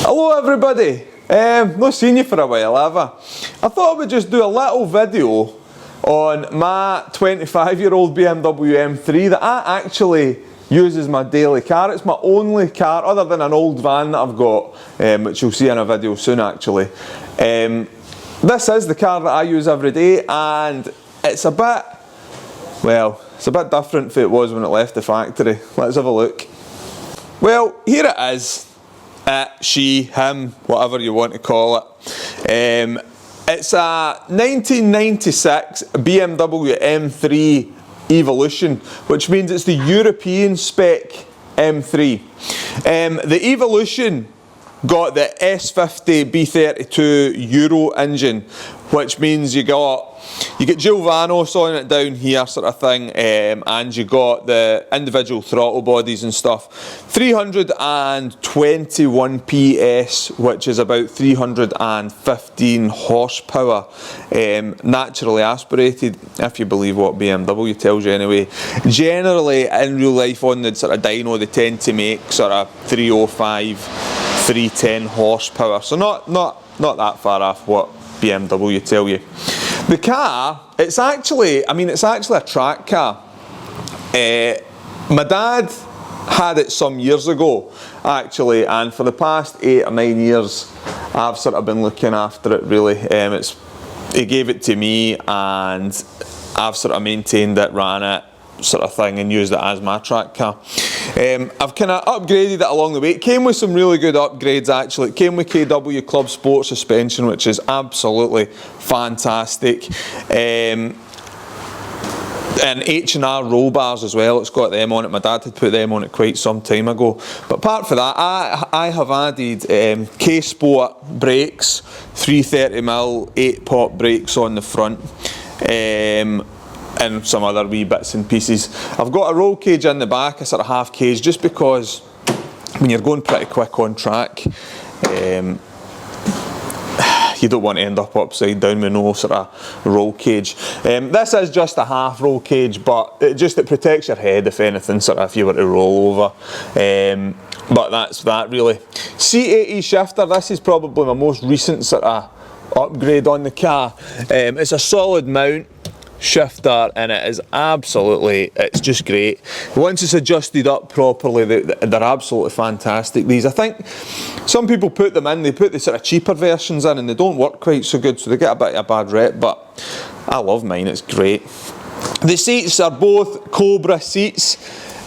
Hello everybody, not seen you for a while, have I? I thought I would just do a little video on my 25-year-old BMW M3 that I actually use as my daily car. It's my only car other than an old van that I've got, which you'll see in a video soon actually. This is the car that I use every day, and it's a bit, well, it's a bit different from it was when it left the factory. Let's have a look. Well, here it is. She, him, whatever you want to call it. It's a 1996 BMW M3 Evolution, which means it's the European spec M3. The Evolution got the S50 B32 Euro engine, which means you get Gilvanos on it down here sort of thing, and you got the individual throttle bodies and stuff. 321 PS, which is about 315 horsepower, naturally aspirated, if you believe what BMW tells you anyway. Generally in real life on the sort of dyno they tend to make sort of 305, 310 horsepower, so not that far off what BMW tell you. The car, it's actually a track car. My dad had it some years ago actually, and for the past 8 or 9 years I've sort of been looking after it really. He gave it to me and I've sort of maintained it, ran it sort of thing, and used it as my track car. I've kind of upgraded it along the way. It came with some really good upgrades actually. It came with KW Club Sport suspension, which is absolutely fantastic. And H&R roll bars as well, it's got them on it. My dad had put them on it quite some time ago. But apart from that, I have added K-Sport brakes, 330mm 8-pop brakes on the front. And some other wee bits and pieces. I've got a roll cage in the back, a sort of half cage, just because when you're going pretty quick on track, you don't want to end up upside down with no sort of roll cage. This is just a half roll cage, but it protects your head if anything, sort of if you were to roll over. But that's that really. C80 shifter, this is probably my most recent sort of upgrade on the car. It's a solid mount shifter and it is absolutely, it's just great. Once it's adjusted up properly, they're absolutely fantastic. These, I think some people put them in, they put the sort of cheaper versions in and they don't work quite so good, so they get a bit of a bad rep, but I love mine, it's great. The seats are both Cobra seats,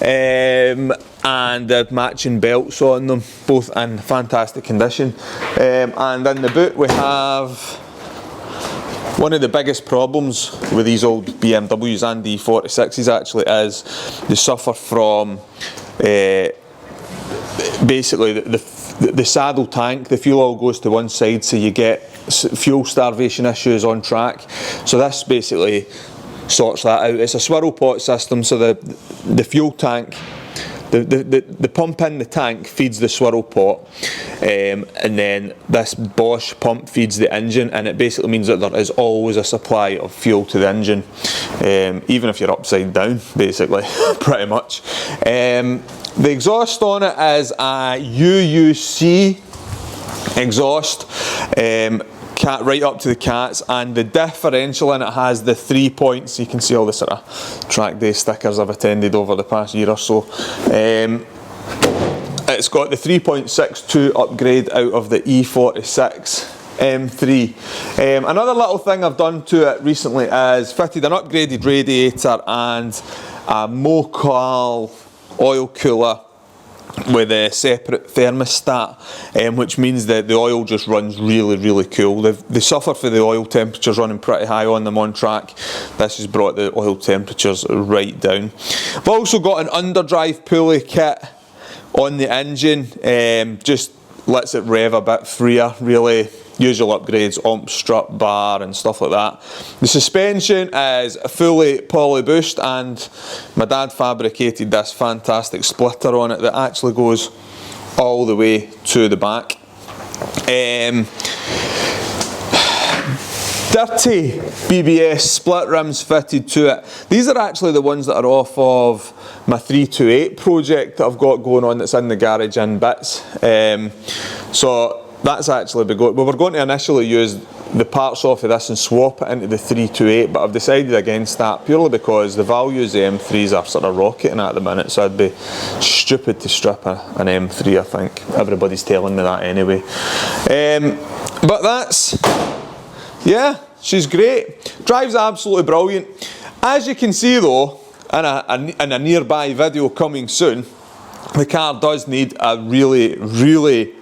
and they're matching belts on them, both in fantastic condition. And in the boot we have one of the biggest problems with these old BMWs and E46s actually is they suffer from basically the saddle tank, the fuel oil goes to one side, so you get fuel starvation issues on track. So this basically sorts that out. It's a swirl pot system, so the fuel tank, the pump in the tank feeds the swirl pot, and then this Bosch pump feeds the engine, and it basically means that there is always a supply of fuel to the engine, even if you're upside down basically, pretty much. The exhaust on it is a UUC exhaust, right up to the cats, and the differential in it has the 3 points. You can see all the sort of track day stickers I've attended over the past year or so. It's got the 3.62 upgrade out of the E46 M3. Another little thing I've done to it recently is fitted an upgraded radiator and a Mocal oil cooler with a separate thermostat, which means that the oil just runs really cool. They suffer for the oil temperatures running pretty high on them on track. This has brought the oil temperatures right down. I've also got an underdrive pulley kit on the engine, just lets it rev a bit freer really. Usual upgrades, omp strut bar and stuff like that. The suspension is fully poly boost, and my dad fabricated this fantastic splitter on it that actually goes all the way to the back. 30 BBS split rims fitted to it. These are actually the ones that are off of my 328 project that I've got going on that's in the garage in bits. So that's actually been good. We were going to initially use the parts off of this and swap it into the 328, but I've decided against that purely because the values of M3s are sort of rocketing at the minute, so I'd be stupid to strip an M3, I think. Everybody's telling me that anyway. But that's, yeah, she's great. Drives absolutely brilliant. As you can see though, in a nearby video coming soon, the car does need a really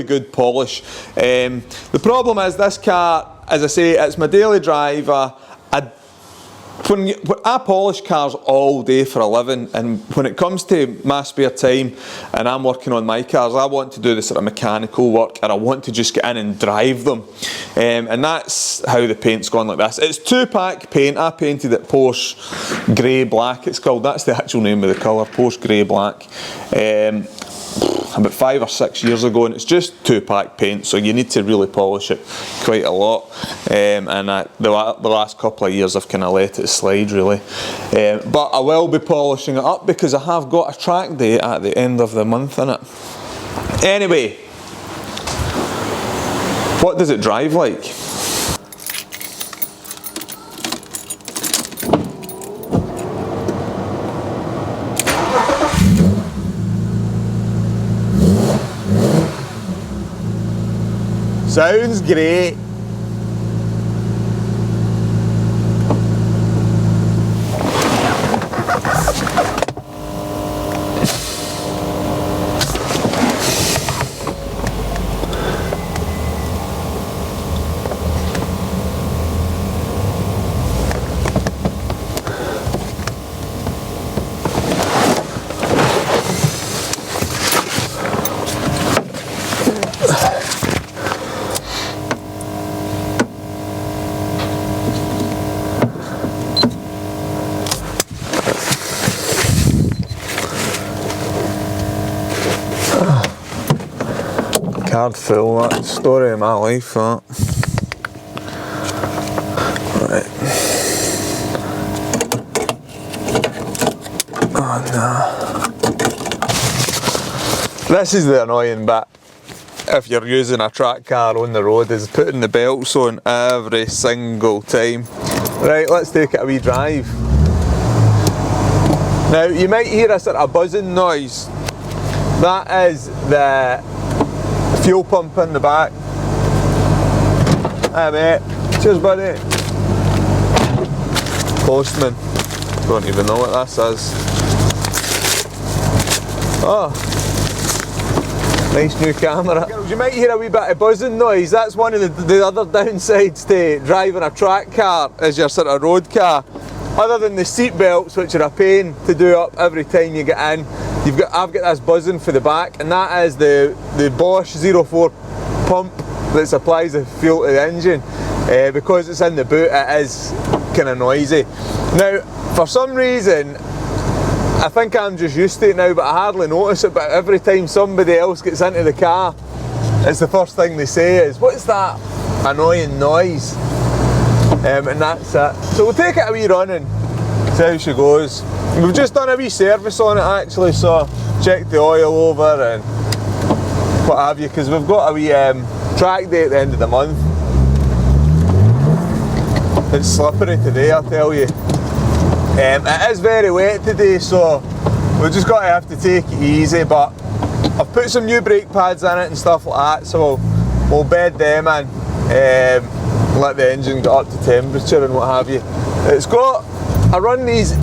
good polish. The problem is this car, as I say, it's my daily driver. I polish cars all day for a living, and when it comes to my spare time and I'm working on my cars, I want to do the sort of mechanical work, and I want to just get in and drive them. And that's how the paint's gone like this. It's 2-pack paint. I painted it Porsche grey black, it's called. That's the actual name of the colour, Porsche grey black. About 5 or 6 years ago, and it's just 2-pack paint, so you need to really polish it quite a lot. The last couple of years I've kind of let it slide really, but I will be polishing it up because I have got a track day at the end of the month in it. Anyway, what does it drive like? Sounds great. Card full, that story of my life, that. Right. Oh no. This is the annoying bit if you're using a track car on the road, is putting the belts on every single time. Right, let's take it a wee drive. Now you might hear a sort of buzzing noise. That is the fuel pump in the back. Hi mate, cheers buddy. Postman, don't even know what this is. Oh, nice new camera. You might hear a wee bit of buzzing noise. That's one of the other downsides to driving a track car, is your sort of road car. Other than the seat belts, which are a pain to do up every time you get in, I've got this buzzing for the back, and that is the Bosch 04 pump that supplies the fuel to the engine. Because it's in the boot, it is kind of noisy. Now, for some reason, I think I'm just used to it now, but I hardly notice it. But every time somebody else gets into the car, it's the first thing they say is, "What's that annoying noise?" And that's it. So we'll take it a wee run and see how she goes. We've just done a wee service on it actually, so checked the oil over and what have you, because we've got a wee track day at the end of the month. It's slippery today, I'll tell you. It is very wet today, so we've just got to have to take it easy, but I've put some new brake pads in it and stuff like that, so we'll bed them in, let the engine get up to temperature and what have you. I run these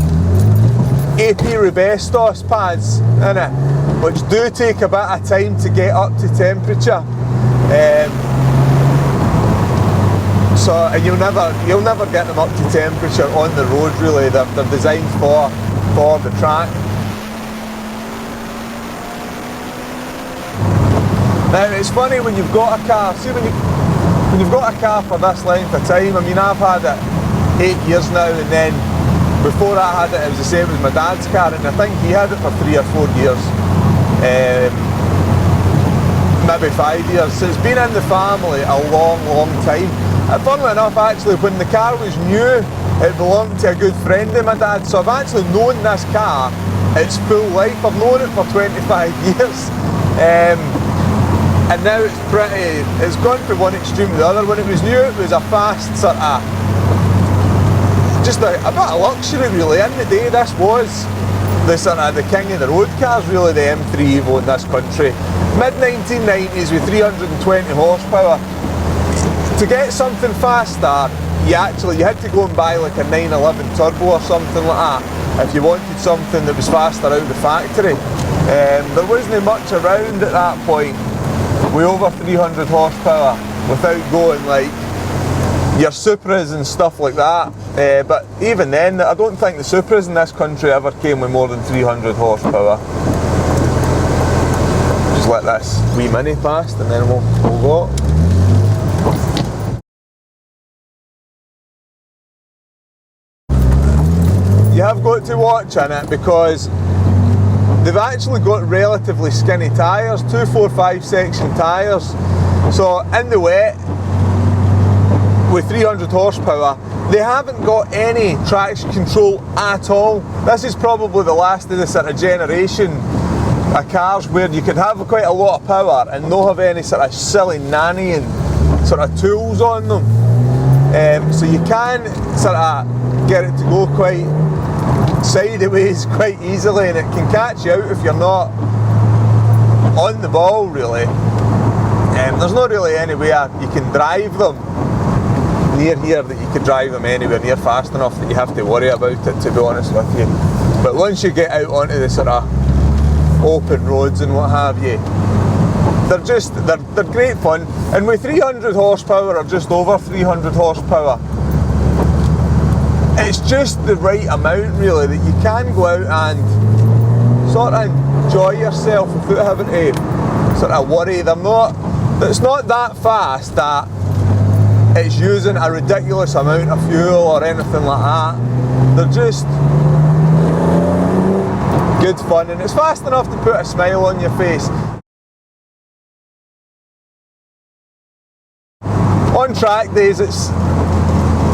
AP Rubestos pads in it, which do take a bit of time to get up to temperature. And you'll never get them up to temperature on the road really. They're designed for the track. Now it's funny when you've got a car, see when you've got a car for this length of time, I mean I've had it 8 years now, and then before I had it was the same as my dad's car, and I think he had it for 3 or 4 years, maybe 5 years, so it's been in the family a long time. And funnily enough, actually, when the car was new, it belonged to a good friend of my dad, so I've actually known this car its full life. I've known it for 25 years. and now it's gone from one extreme to the other. When it was new, it was a fast sort of, just a bit of luxury really. In the day, this was the king of the road cars really, the M3 Evo in this country. Mid 1990s with 320 horsepower. To get something faster, you had to go and buy like a 911 turbo or something like that if you wanted something that was faster out of the factory. There wasn't much around at that point with over 300 horsepower without going like your Supras and stuff like that. But even then, I don't think the Supras in this country ever came with more than 300 horsepower. Just let this wee Mini past and then we'll go. You have got to watch in it because they've actually got relatively skinny tyres, 245 section tyres. So in the wet, with 300 horsepower, they haven't got any traction control at all. This is probably the last of the sort of generation of cars where you could have quite a lot of power and not have any sort of silly nannying sort of tools on them. So you can sort of get it to go quite sideways quite easily, and it can catch you out if you're not on the ball really. There's not really anywhere you can drive them near here that you could drive them anywhere near fast enough that you have to worry about it, to be honest with you. But once you get out onto the sort of open roads and what have you, they're great fun. And with 300 horsepower or just over 300 horsepower, it's just the right amount really that you can go out and sort of enjoy yourself without having to sort of worry. It's not that fast that it's using a ridiculous amount of fuel or anything like that. They're just good fun, and it's fast enough to put a smile on your face. On track days,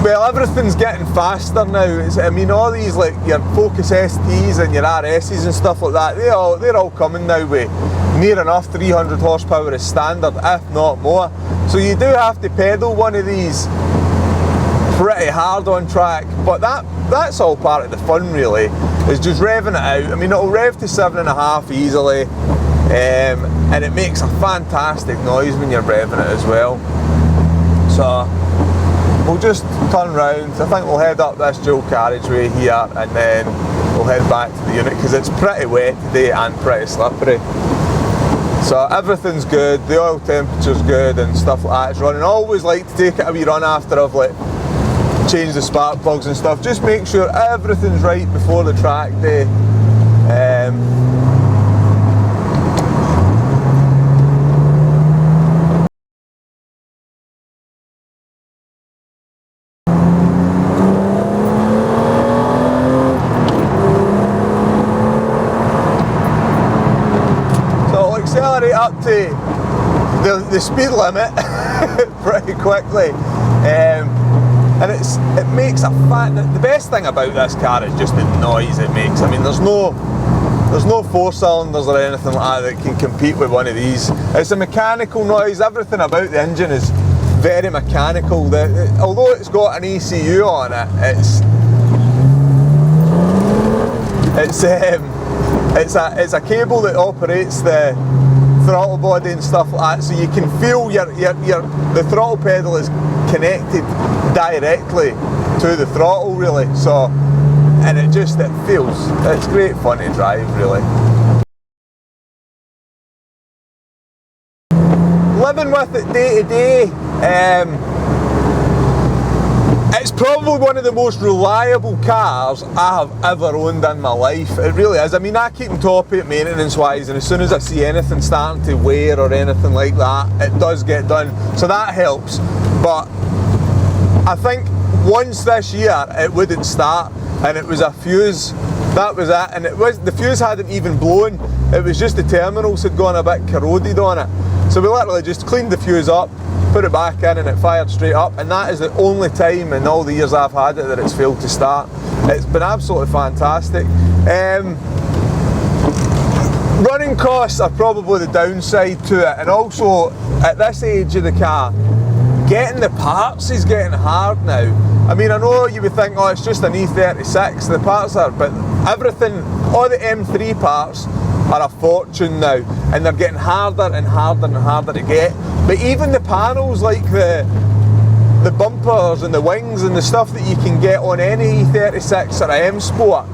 everything's getting faster now. I mean, all these like your Focus STs and your RSs and stuff like that, they're all coming now with near enough 300 horsepower as standard, if not more. So you do have to pedal one of these pretty hard on track, but that's all part of the fun really, is just revving it out. I mean, it'll rev to 7.5 easily, and it makes a fantastic noise when you're revving it as well. So we'll just turn round. I think we'll head up this dual carriageway here and then we'll head back to the unit because it's pretty wet today and pretty slippery. So everything's good, the oil temperature's good and stuff like that. It's running. I always like to take it a wee run after I've changed the spark plugs and stuff. Just make sure everything's right before the track day. Accelerate up to the speed limit pretty quickly, and it makes the best thing about this car is just the noise it makes. I mean, there's no 4 cylinders or anything like that that can compete with one of these. It's a mechanical noise. Everything about the engine is very mechanical. Although it's got an ECU on it, it's a cable that operates the throttle body and stuff like that, so you can feel the throttle pedal is connected directly to the throttle really. So, and it's great fun to drive really. Living with it day to day, it's probably one of the most reliable cars I have ever owned in my life. It really is. I mean, I keep on top of it maintenance wise, and as soon as I see anything starting to wear or anything like that, it does get done. So that helps. But I think once this year it wouldn't start, and it was a fuse. That was it. And the fuse hadn't even blown. It was just the terminals had gone a bit corroded on it. So we literally just cleaned the fuse up, put it back in, and it fired straight up, and that is the only time in all the years I've had it that it's failed to start. It's been absolutely fantastic. Running costs are probably the downside to it, and also at this age of the car, getting the parts is getting hard now. I mean, I know you would think, oh, it's just an E36, the parts are, but everything, all the M3 parts are a fortune now, and they're getting harder and harder and harder to get. But even the panels, like the bumpers and the wings and the stuff that you can get on any E36 or a M Sport,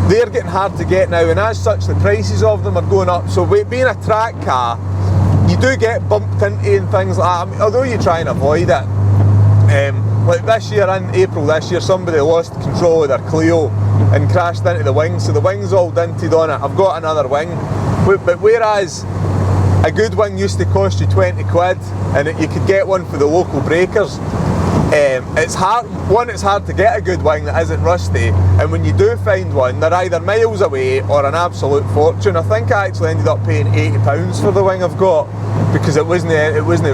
they're getting hard to get now, and as such the prices of them are going up. So being a track car, you do get bumped into and things like that, I mean, although you try and avoid it. Like this year, in April this year, somebody lost control of their Clio and crashed into the wing, so the wing's all dented on it. I've got another wing, but whereas a good wing used to cost you 20 quid and you could get one for the local breakers, it's hard to get a good wing that isn't rusty, and when you do find one, they're either miles away or an absolute fortune. I think I actually ended up paying £80 for the wing I've got because it wasn't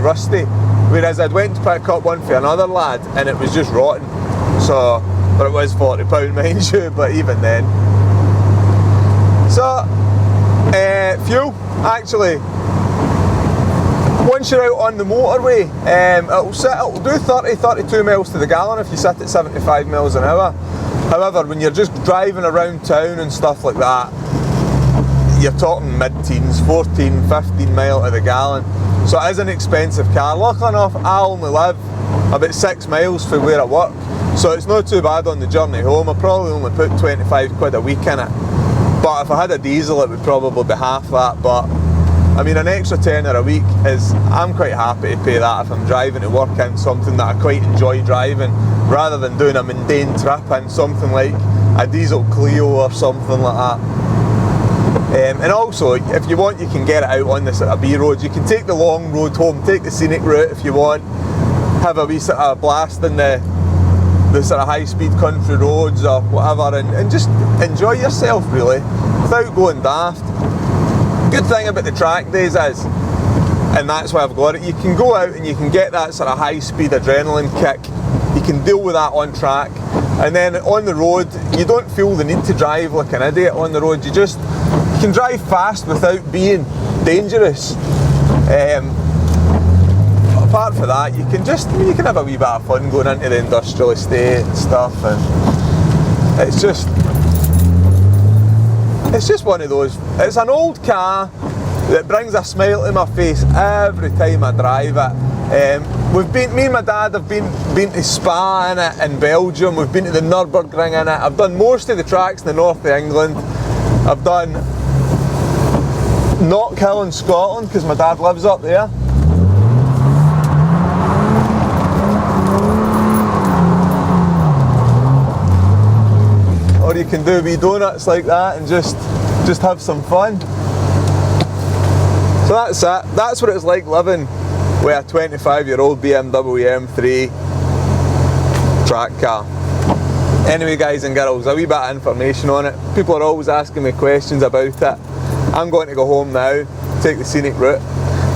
rusty, whereas I'd went to pick up one for another lad and it was just rotten. So, but it was £40 mind you, but even then. So fuel, actually, once you're out on the motorway, it'll do 30-32 miles to the gallon if you sit at 75 miles an hour. However, when you're just driving around town and stuff like that, you're talking mid-teens, 14-15 mile to the gallon. So it is an expensive car. Luckily enough, I only live about 6 miles from where I work, so it's not too bad on the journey home. I probably only put 25 quid a week in it, but if I had a diesel it would probably be half that. But I mean, an extra tenner a week is, I'm quite happy to pay that if I'm driving to work in something that I quite enjoy driving, rather than doing a mundane trip in something like a diesel Clio or something like that. And also, if you want, you can get it out on the sort of B roads. You can take the long road home, take the scenic route if you want, have a wee sort of blast in the sort of high-speed country roads or whatever, and just enjoy yourself really, without going daft. Good thing about the track days is, and that's why I've got it, you can go out and you can get that sort of high-speed adrenaline kick. You can deal with that on track, and then on the road, you don't feel the need to drive like an idiot on the road. You can drive fast without being dangerous. Apart from that, you can have a wee bit of fun going into the industrial estate and stuff, and it's just one of those. It's an old car that brings a smile to my face every time I drive it. Me and my dad have been to Spa in it in Belgium. We've been to the Nürburgring in it. I've done most of the tracks in the north of England. I've done Knockhill in Scotland because my dad lives up there. Or you can do wee donuts like that and just have some fun. So that's it. That's what it's like living with a 25-year-old BMW M3 track car. Anyway, guys and girls, a wee bit of information on it. People are always asking me questions about it. I'm going to go home now, take the scenic route,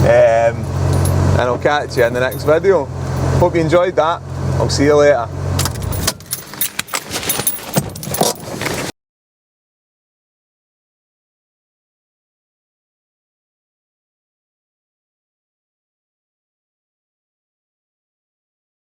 and I'll catch you in the next video. Hope you enjoyed that. I'll see you later.